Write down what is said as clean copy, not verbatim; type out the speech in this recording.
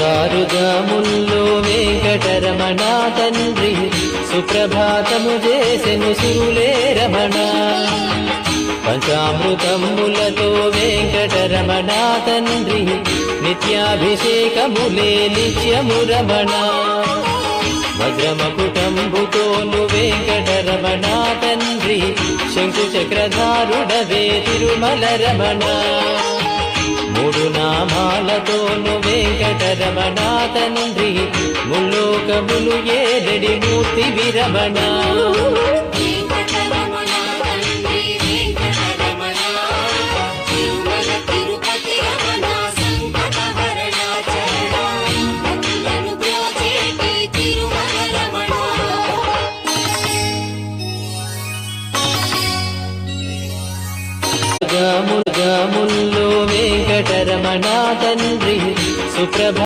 తెల్లవారుజాముల్లో వెంకటరమణ తండ్రి సుప్రభాతము చేసెను సురులే రమణ. పంచామృతములతో వెంకటరమణ తండ్రి నిత్యాభిషేకములే నిత్యము రమణ. వజ్రమకుటంబుతోను వెంకటరమణ తండ్రి శంకు చక్రధారుడవే తిరుమల రమణ. మూడు నామాలతోను వెంకటరమణ తండ్రి ముల్లోకములు ఏడడి మూర్తి విరమణ. ముల్లో వెంకటరమణ తండ్రి సుప్రభ